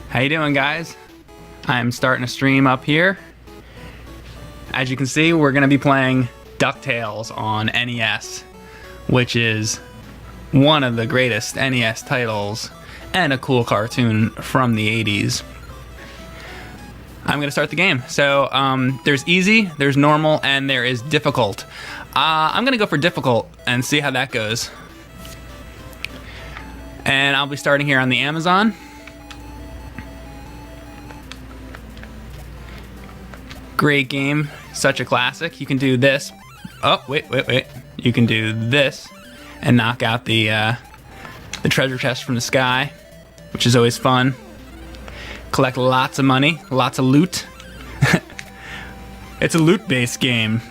How you doing, guys? I'm starting a stream up here. As you can see, we're going to be playing DuckTales on NES, which is one of the greatest NES titles and a cool cartoon from the 80s. I'm going to start the game. So there's easy, there's normal, and there is difficult. I'm going to go for difficult and see how that goes. And I'll be starting here on the Amazon. Great game, such a classic. You can do this. Oh, wait. You can do this and knock out the treasure chest from the sky, which is always fun. Collect lots of money, lots of loot. It's a loot-based game.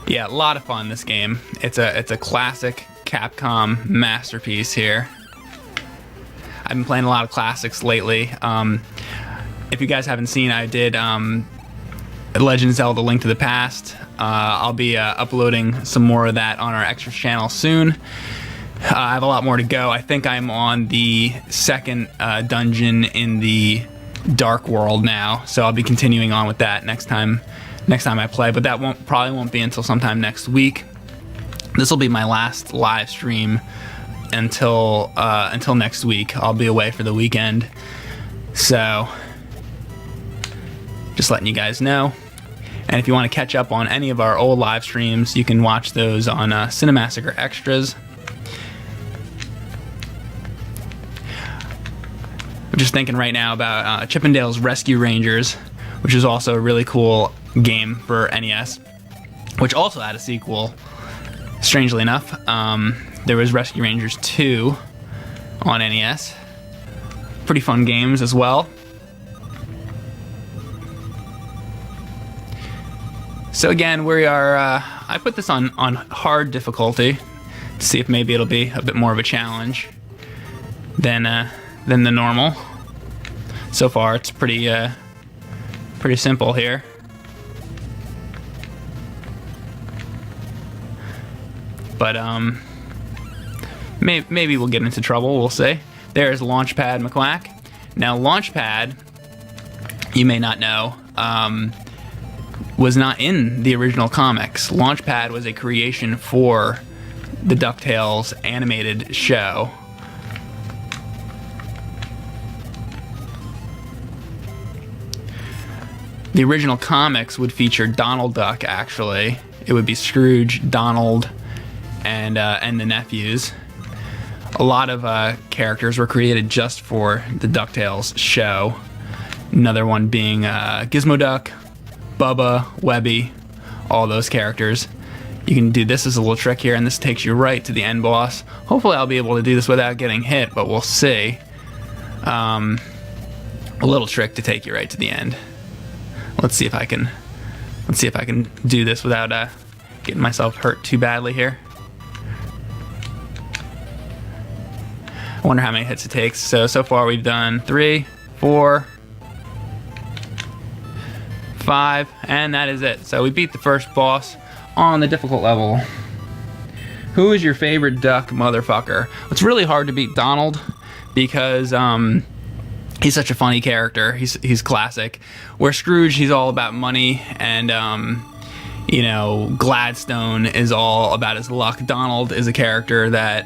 Yeah, a lot of fun, this game. It's a classic Capcom masterpiece here. I've been playing a lot of classics lately. If you guys haven't seen, I did Legend of Zelda: Link to the Past. I'll be uploading some more of that on our extra channel soon. I have a lot more to go. I think I'm on the second dungeon in the Dark World now, so I'll be continuing on with that next time I play. But that probably won't be until sometime next week. This will be my last live stream until next week. I'll be away for the weekend, so just letting you guys know. And if you want to catch up on any of our old live streams, you can watch those on Cinemassacre Extras. I'm just thinking right now about Chippendale's Rescue Rangers, which is also a really cool game for NES, which also had a sequel, strangely enough. There was Rescue Rangers 2 on NES. Pretty fun games as well. So again, we are, I put this on hard difficulty to see if maybe it'll be a bit more of a challenge than the normal. So far, it's pretty simple here. But maybe we'll get into trouble, we'll see. There's Launchpad McQuack. Now Launchpad, you may not know, was not in the original comics. Launchpad was a creation for the DuckTales animated show. The original comics would feature Donald Duck, actually. It would be Scrooge, Donald, and the nephews. A lot of characters were created just for the DuckTales show. Another one being Gizmo Duck, Bubba, Webby, all those characters. You can do this as a little trick here, and this takes you right to the end boss. Hopefully I'll be able to do this without getting hit, but we'll see. A little trick to take you right to the end. Let's see if I can do this without getting myself hurt too badly here. I wonder how many hits it takes. So far we've done 3, 4, 5, and that is it. So we beat the first boss on the difficult level. Who is your favorite duck, motherfucker? It's really hard to beat Donald because he's such a funny character. He's classic. Where Scrooge, he's all about money, and you know, Gladstone is all about his luck. Donald is a character that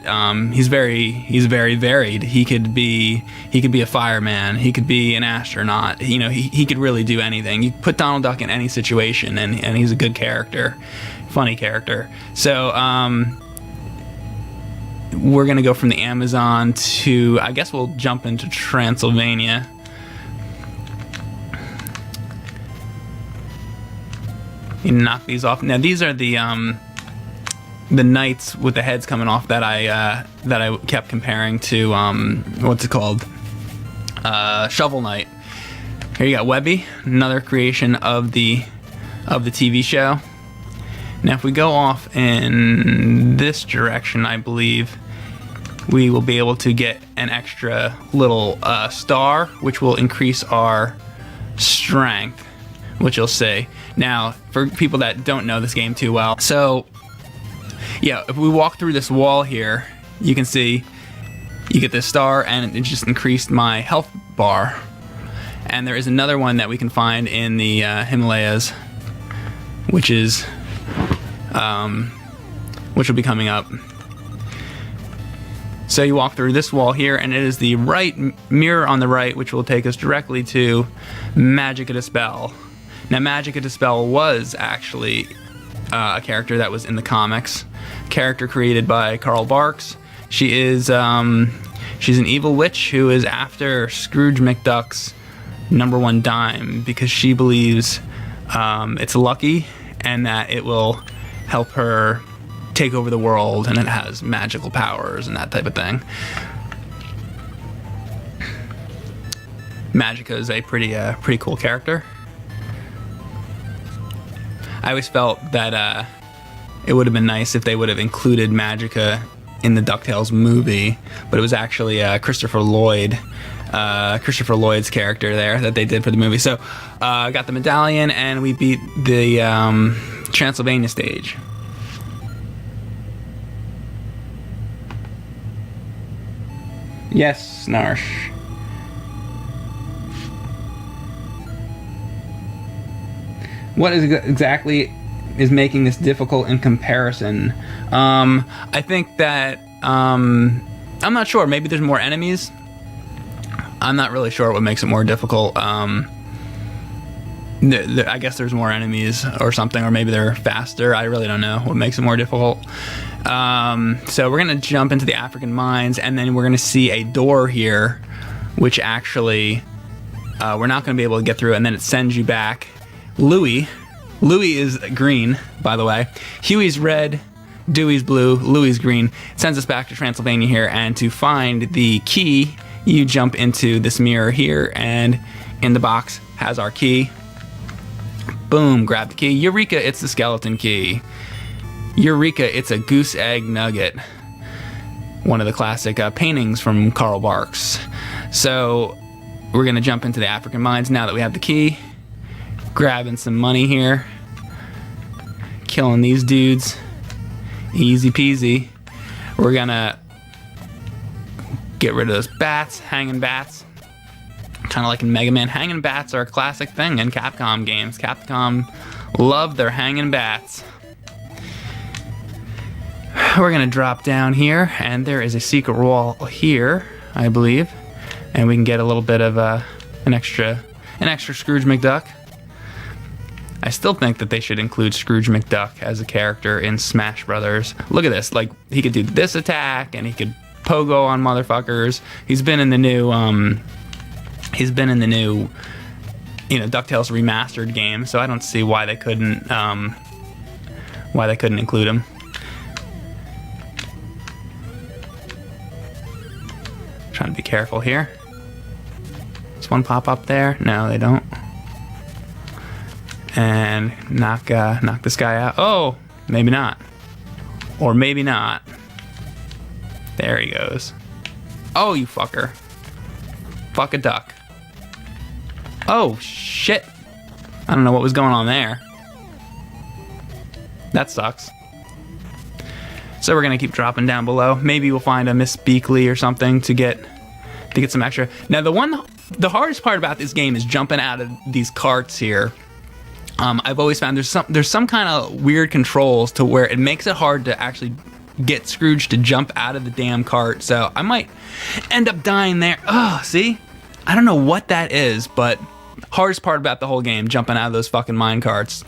he's very varied. He could be a fireman. He could be an astronaut. You know, he could really do anything. You put Donald Duck in any situation, and he's a good character, funny character. So we're gonna go from the Amazon to, I guess we'll jump into Transylvania. You knock these off. Now these are the knights with the heads coming off that I kept comparing to what's it called? Shovel Knight. Here you got Webby, another creation of the TV show. Now if we go off in this direction, I believe we will be able to get an extra little star, which will increase our strength, which you'll see. Now, for people that don't know this game too well, so yeah, if we walk through this wall here, you can see you get this star, and it just increased my health bar. And there is another one that we can find in the Himalayas, which is which will be coming up. So you walk through this wall here, and it is the right mirror on the right, which will take us directly to Magica Dispel. Now, Magica Dispel was actually a character that was in the comics, character created by Carl Barks. She is she's an evil witch who is after Scrooge McDuck's #1 dime because she believes it's lucky and that it will help her take over the world, and it has magical powers and that type of thing. Magica is a pretty cool character. I always felt that it would have been nice if they would have included Magica in the DuckTales movie, but it was actually Christopher Lloyd's character there that they did for the movie. So got the medallion, and we beat the Transylvania stage. Yes, Narsh. What is exactly is making this difficult in comparison? I think that I'm not sure. Maybe there's more enemies. I'm not really sure what makes it more difficult. I guess there's more enemies or something, or maybe they're faster. I really don't know what makes it more difficult. So we're gonna jump into the African mines, and then we're gonna see a door here, which actually we're not gonna be able to get through, and then it sends you back. Louie is green, by the way. Huey's red, Dewey's blue, Louie's green. It sends us back to Transylvania here, and to find the key, you jump into this mirror here, and in the box has our key. Boom, grab the key. Eureka, it's the skeleton key. Eureka, it's a goose egg nugget. One of the classic paintings from Carl Barks. So we're gonna jump into the African mines now that we have the key. Grabbing some money here. Killing these dudes. Easy peasy. We're gonna get rid of those bats, hanging bats. Kind of like in Mega Man, hanging bats are a classic thing in Capcom games. Capcom love their hanging bats. We're gonna drop down here, and there is a secret wall here, I believe, and we can get a little bit of an extra Scrooge McDuck. I still think that they should include Scrooge McDuck as a character in Smash Brothers. Look at this, like he could do this attack, and he could pogo on motherfuckers. He's been in the new DuckTales remastered game, so I don't see why they couldn't include him. Trying to be careful here. Does one pop up there? No, they don't. And knock this guy out. Oh, maybe not. Or maybe not. There he goes. Oh, you fucker. Fuck a duck. Oh, shit. I don't know what was going on there. That sucks. So we're gonna keep dropping down below. Maybe we'll find a Miss Beakley or something to get some extra. Now the hardest part about this game is jumping out of these carts here. I've always found there's some kind of weird controls to where it makes it hard to actually get Scrooge to jump out of the damn cart. So I might end up dying there. Oh, see? I don't know what that is, but hardest part about the whole game, jumping out of those fucking mine carts.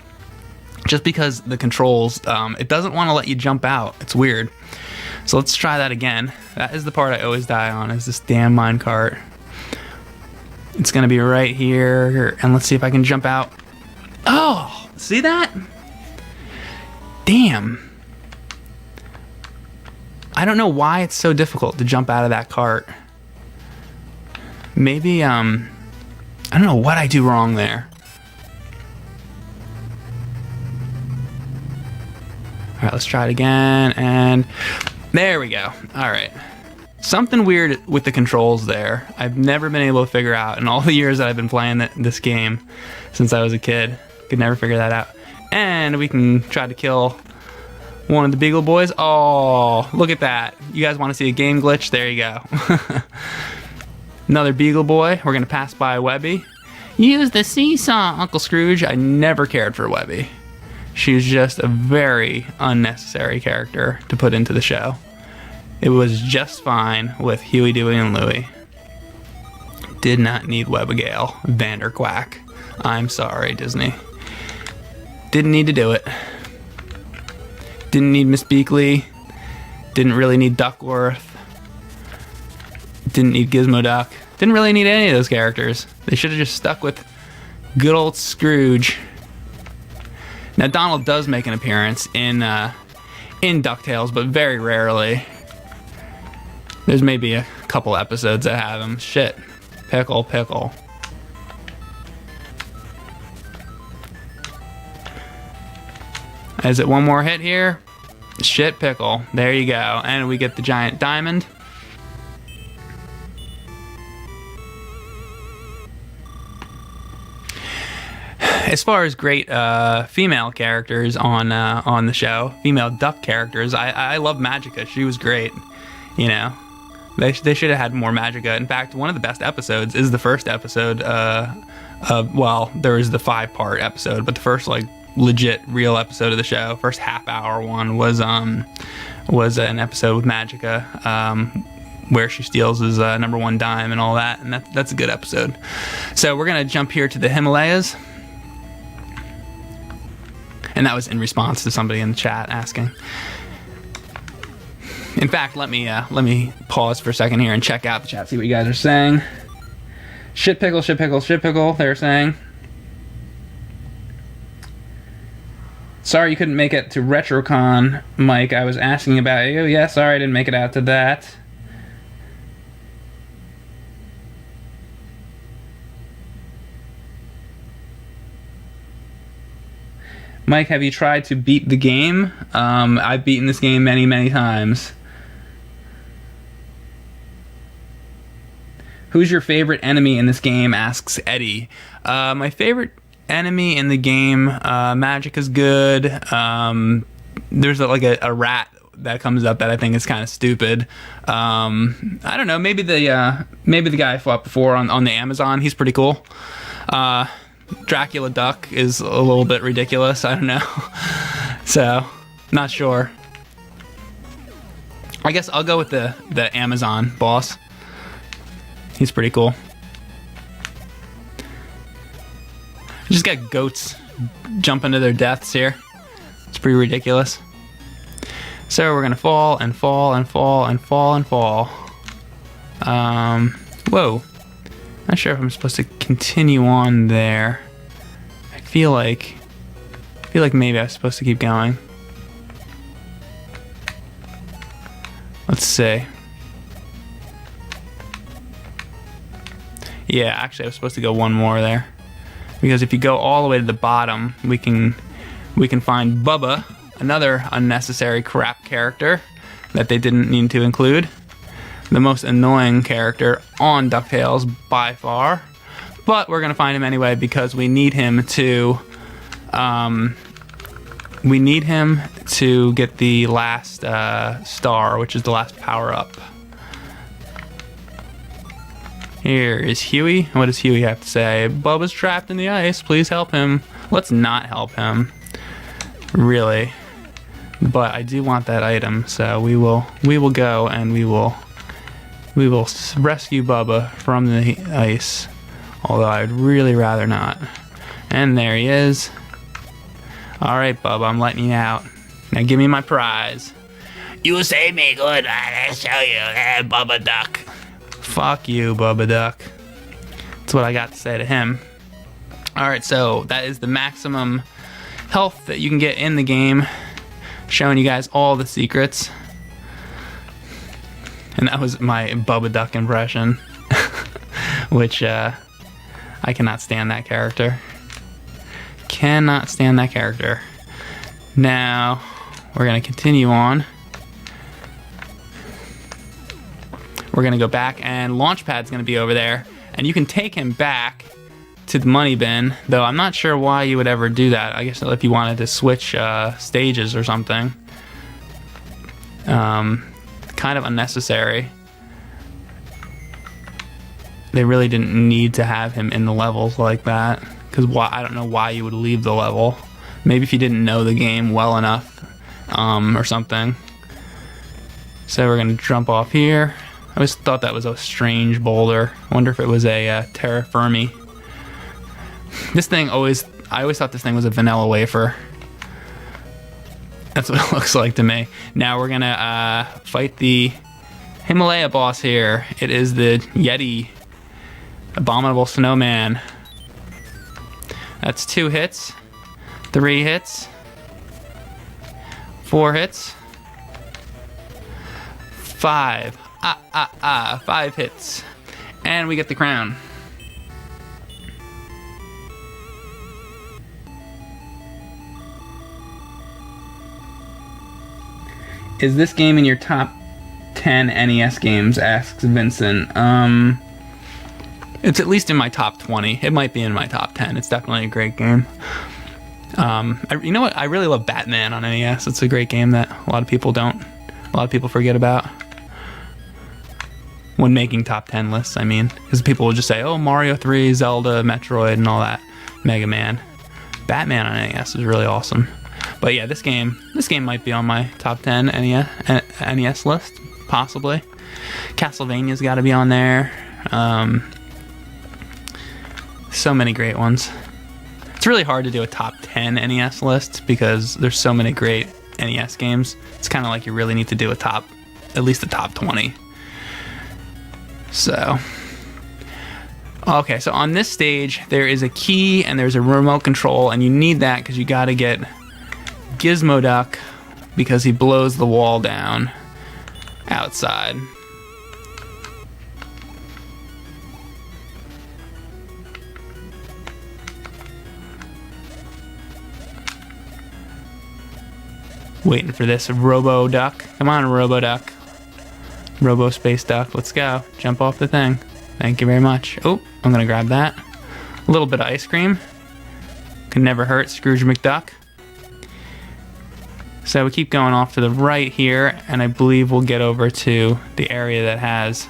Just because the controls, it doesn't want to let you jump out. It's weird. So let's try that again. That is the part I always die on, is this damn mine cart. It's gonna be right here, and let's see if I can jump out. Oh, see that? Damn. I don't know why it's so difficult to jump out of that cart. Maybe, I don't know what I do wrong there. All right, let's try it again, and there we go. All right. Something weird with the controls there. I've never been able to figure out in all the years that I've been playing this game since I was a kid. Could never figure that out. And we can try to kill One of the Beagle Boys. Oh, look at that. You guys want to see a game glitch? There you go. Another Beagle Boy. We're going to pass by Webby. Use the seesaw, Uncle Scrooge. I never cared for Webby. She was just a very unnecessary character to put into the show. It was just fine with Huey, Dewey, and Louie. Did not need Webigail Vanderquack. I'm sorry, Disney. Didn't need to do it. Didn't need Miss Beakley. Didn't really need Duckworth. Didn't need Gizmo Duck. Didn't really need any of those characters. They should have just stuck with good old Scrooge. Now Donald does make an appearance in DuckTales, but very rarely. There's maybe a couple episodes that have him. Shit. Pickle, pickle. Is it one more hit here? Shit, pickle. There you go. And we get the giant diamond. As far as great female characters on the show, female duck characters, I love Magica. She was great. You know, they should have had more Magica. In fact, one of the best episodes is the first episode. Well, there was the 5-part episode, but the first like legit real episode of the show, first half-hour one was an episode with Magica, where she steals his #1 dime and all that, and that's a good episode. So we're gonna jump here to the Himalayas. And that was in response to somebody in the chat asking. In fact, let me pause for a second here and check out the chat, see what you guys are saying. Shit pickle, shit pickle, shit pickle, they're saying. Sorry you couldn't make it to RetroCon, Mike. I was asking about you. Yeah, sorry I didn't make it out to that. Mike, have you tried to beat the game? I've beaten this game many, many times. Who's your favorite enemy in this game? Asks Eddie. My favorite enemy in the game, Magic is good. There's like a rat that comes up that I think is kind of stupid. I don't know. Maybe the guy I fought before on the Amazon. He's pretty cool. Dracula Duck is a little bit ridiculous. I don't know. So, not sure. I guess I'll go with the Amazon boss. He's pretty cool. Just got goats jumping to their deaths here. It's pretty ridiculous. So we're gonna fall and fall and fall and fall and fall. Whoa. Not sure if I'm supposed to continue on there. I feel like maybe I'm supposed to keep going. Let's see. Yeah, actually I was supposed to go one more there. Because if you go all the way to the bottom, we can find Bubba, another unnecessary crap character that they didn't need to include. The most annoying character on DuckTales by far, but we're gonna find him anyway because we need him to get the last star, which is the last power-up. Here is Huey. What does Huey have to say? Bubba's trapped in the ice. Please help him. Let's not help him. Really. But I do want that item, so we will go and we will rescue Bubba from the ice. Although I'd really rather not. And there he is. Alright, Bubba, I'm letting you out. Now give me my prize. You saved me, good. I'll show you. Hey, Bubba Duck. Fuck you, Bubba Duck. That's what I got to say to him. Alright, so that is the maximum health that you can get in the game. Showing you guys all the secrets. And that was my Bubba Duck impression. Which, I cannot stand that character. Cannot stand that character. Now, we're going to continue on. We're going to go back, and Launchpad's going to be over there. And you can take him back to the money bin, though I'm not sure why you would ever do that. I guess if you wanted to switch stages or something. Kind of unnecessary. They really didn't need to have him in the levels like that, because I don't know why you would leave the level. Maybe if you didn't know the game well enough, or something. So we're gonna jump off here. I always thought that was a strange boulder. I wonder if it was a terra firma. This thing I always thought this thing was a vanilla wafer. That's what it looks like to me. Now we're gonna fight the Himalaya boss here. It is the Yeti, Abominable Snowman. That's 2 hits, 3 hits, 4 hits, 5. 5 hits. And we get the crown. Is this game in your top 10 NES games? Asks Vincent. It's at least in my top 20. It might be in my top 10. It's definitely a great game. You know what? I really love Batman on NES. It's a great game that a lot of people forget about when making top 10 lists. I mean, because people will just say, "Oh, Mario 3, Zelda, Metroid, and all that." Mega Man. Batman on NES is really awesome. But yeah, this game might be on my top 10 NES list, possibly. Castlevania's got to be on there. So many great ones. It's really hard to do a top 10 NES list because there's so many great NES games. It's kind of like you really need to do at least a top 20. So, okay, so on this stage, there is a key and there's a remote control, and you need that because you got to get Gizmo Duck because he blows the wall down outside. Waiting for this Robo Duck. Come on, Robo Duck. Robo Space Duck. Let's go. Jump off the thing. Thank you very much. Oh, I'm going to grab that. A little bit of ice cream. Can never hurt, Scrooge McDuck. So we keep going off to the right here, and I believe we'll get over to the area that has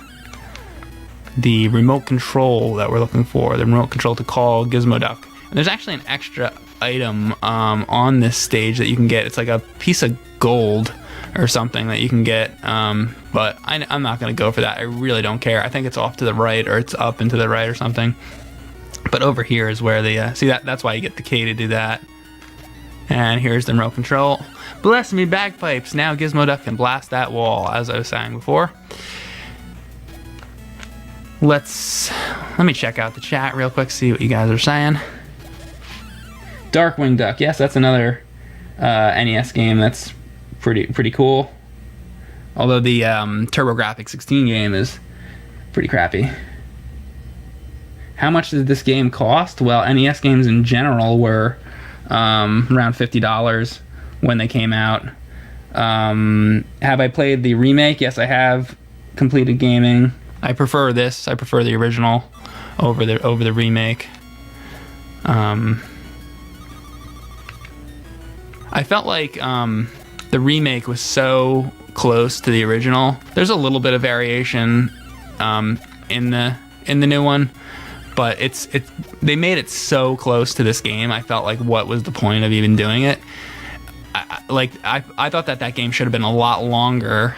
the remote control that we're looking for, the remote control to call Gizmo Duck. And there's actually an extra item on this stage that you can get. It's like a piece of gold or something that you can get, but I'm not going to go for that. I really don't care. I think it's off to the right, or it's up and to the right or something. But over here is where the see, that's why you get the key to do that. And here's the remote control. Bless me, bagpipes. Now Gizmo Duck can blast that wall, as I was saying before. Let me check out the chat real quick, see what you guys are saying. Darkwing Duck. Yes, that's another NES game that's pretty cool. Although the TurboGrafx 16 game is pretty crappy. How much did this game cost? Well, NES games in general were around $50 when they came out. Have I played the remake? Yes, I have completed gaming. I prefer this. I prefer the original over the remake. I felt like the remake was so close to the original. There's a little bit of variation in the new one, but they made it so close to this game. I felt like, what was the point of even doing it? I thought that game should have been a lot longer,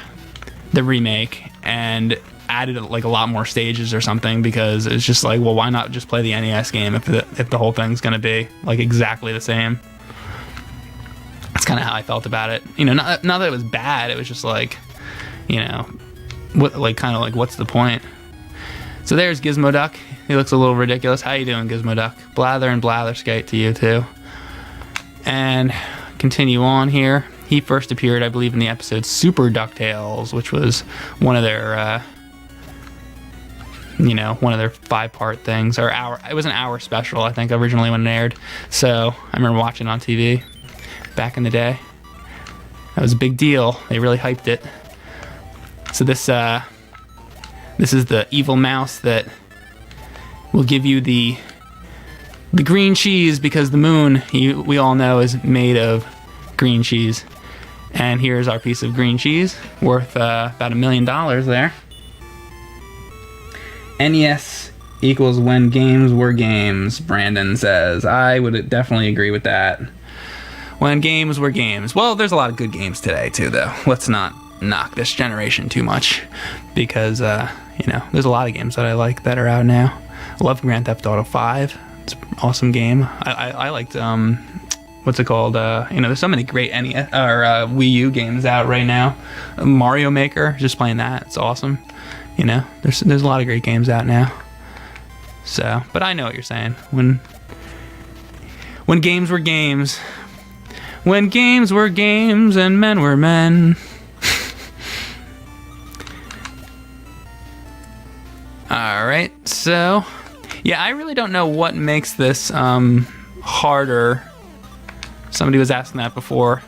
the remake, and added like a lot more stages or something, because it's just like, well, why not just play the NES game if the whole thing's gonna be like exactly the same? That's kind of how I felt about it. You know, not that it was bad. It was just like, you know, what's the point? So there's Gizmo Duck. He looks a little ridiculous. How you doing, Gizmo Duck? Blather and Blatherskate to you too. And continue on here. He first appeared, I believe, in the episode Super DuckTales, which was one of their, one of their 5-part things, or it was an hour special, I think, originally when it aired. So I remember watching it on TV back in the day. That was a big deal. They really hyped it. So this is the evil mouse that will give you the green cheese, because the moon, we all know, is made of green cheese. And here's our piece of green cheese, worth about $1 million there. NES equals when games were games, Brandon says. I would definitely agree with that. When games were games. Well, there's a lot of good games today, too, though. Let's not knock this generation too much. Because, you know, there's a lot of games that I like that are out now. I love Grand Theft Auto 5. It's an awesome game. I liked, what's it called? You know, there's so many great NES or Wii U games out right now. Mario Maker, just playing that, it's awesome. You know, there's a lot of great games out now. So, but I know what you're saying. When games were games. When games were games and men were men. Alright, so yeah, I really don't know what makes this harder. Somebody was asking that before.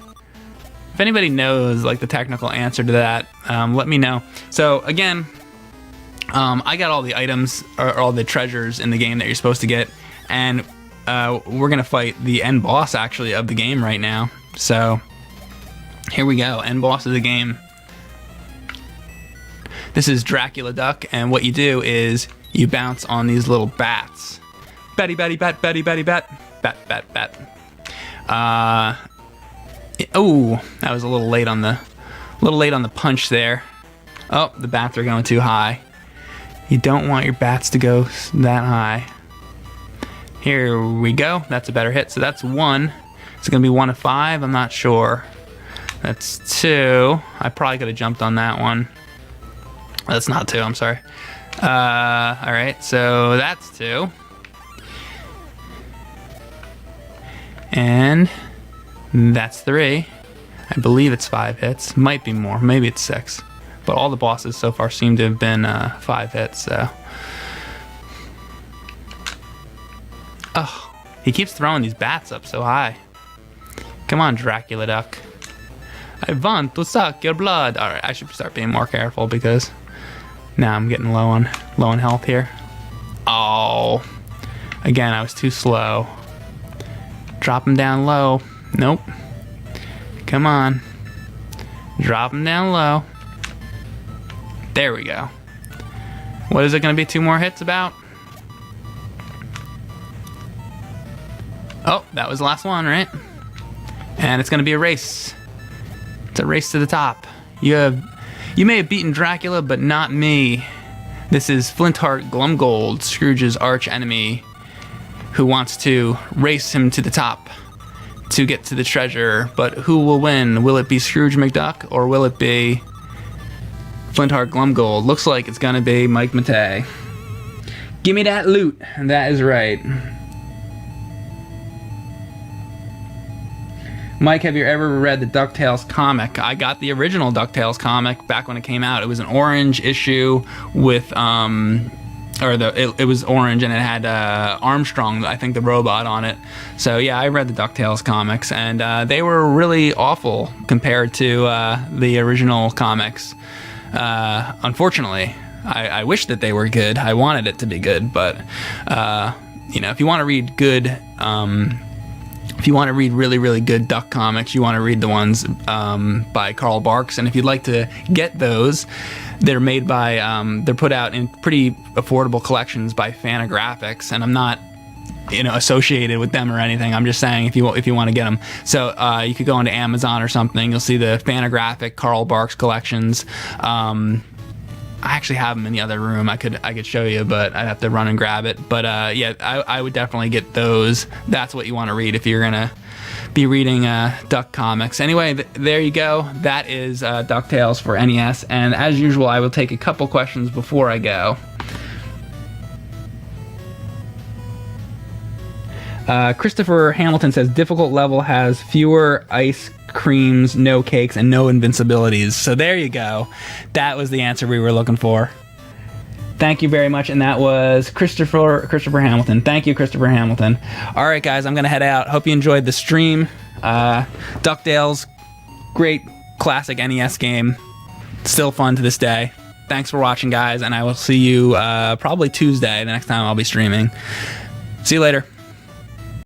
If anybody knows like the technical answer to that, let me know. So again, I got all the items or all the treasures in the game that you're supposed to get, and we're gonna fight the end boss actually of the game right now. So here we go, end boss of the game. This is Dracula Duck, and what you do is you bounce on these little bats. Batty batty bat, batty batty bat, bat bat bat. Oh, that was a little late on the punch there. Oh, the bats are going too high. You don't want your bats to go that high. Here we go. That's a better hit. So that's 1. It's going to be 1 of 5. I'm not sure. That's 2. I probably could have jumped on that one. That's not 2. I'm sorry. All right. So that's 2. And that's 3. I believe it's 5 hits. Might be more. Maybe it's 6. But all the bosses so far seem to have been 5 hits, so. Oh, he keeps throwing these bats up so high. Come on, Dracula Duck. I want to suck your blood. All right, I should start being more careful because now I'm getting low on health here. Oh, again, I was too slow. Drop him down low. Nope. Come on. Drop him down low. There we go. What is it going to be? 2 more hits about? Oh, that was the last one, right? And it's going to be a race. It's a race to the top. You may have beaten Dracula, but not me. This is Flintheart Glumgold, Scrooge's arch enemy, who wants to race him to the top to get to the treasure. But who will win? Will it be Scrooge McDuck or will it be Flintheart Glumgold? Looks like it's gonna be Mike Matei. Give me that loot. That is right. Mike, have you ever read the DuckTales comic? I got the original DuckTales comic back when it came out. It was an orange issue with, it was orange and it had Armstrong, I think the robot, on it. So yeah, I read the DuckTales comics and they were really awful compared to the original comics. Unfortunately, I wish that they were good. I wanted it to be good, but you know, if you want to read good, if you want to read really, really good Duck comics, you want to read the ones by Carl Barks. And if you'd like to get those, they're made by, they're put out in pretty affordable collections by Fantagraphics. And I'm not, you know, associated with them or anything. I'm just saying if you want to get them. So you could go into Amazon or something. You'll see the Fantagraphic Carl Barks collections. I actually have them in the other room. I could show you, but I'd have to run and grab it. But yeah, I would definitely get those. That's what you want to read if you're gonna be reading Duck comics. Anyway, there you go. That is DuckTales for NES. And as usual, I will take a couple questions before I go. Christopher Hamilton says difficult level has fewer ice creams, no cakes, and no invincibilities. So there you go. That was the answer we were looking for. Thank you very much. And that was Christopher Hamilton. Thank you, Christopher Hamilton. All right, guys, I'm going to head out. Hope you enjoyed the stream. DuckTales, great classic NES game. Still fun to this day. Thanks for watching, guys, and I will see you probably Tuesday, the next time I'll be streaming. See you later.